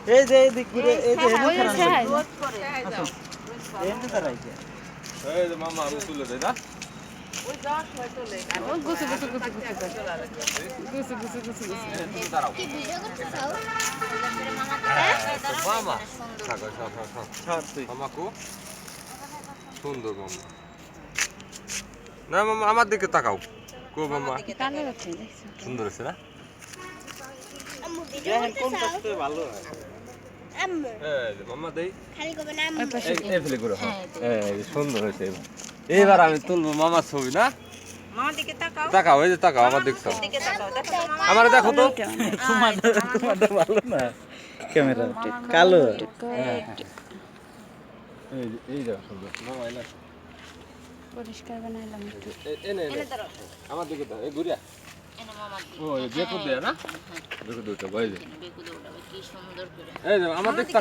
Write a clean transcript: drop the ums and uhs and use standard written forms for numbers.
এই যে এই দিক ঘুরে এই যে ওই যে হ্যাঁ এন্ড দাঁড়াইছে এই যে মামা আমি তুলে দেই না ও গুছু গুছু গুছু গুছু গুছু গুছু গুছু গুছু তুমি দাঁড়াও কি ভিডিও করতেছাও মামা থাকো থাকো থাকো ছাড় তুই মামা কো সুন্দর মামা না মামা আমার দিকে তাকাও কো মামা কালো আছে দেখছো সুন্দর আছে না আম্মু ভিডিও দেখেন কোন করতেছাও পাশে ভালো হয় আম্মু এই যে মামা দেই খালি কবে না ওই আম্মু পাশে এই ফেলে করো এই সুন্দর হয়েছে এবার আমি তুলবো মামার ছবি না মামার দিকে তাকাও তাকাও এই যে তাকাও আমার দেখছো দিকে তাকাও দেখো তো মামা আমার দেখো তো তোমারটা ভালো না ক্যামেরা কালো এই দেখো সুন্দর মামা এলা পরিষ্কার বানাইলাম একটু এনে এনে আমার দিকে দাও এই ঘুরিয়া এনে মামার দিকে ও এই বেকু দেয়া না বেকু দুটো বাইরে বেকু দৌড়াবে কি সুন্দর করে এই যে আমার দিকে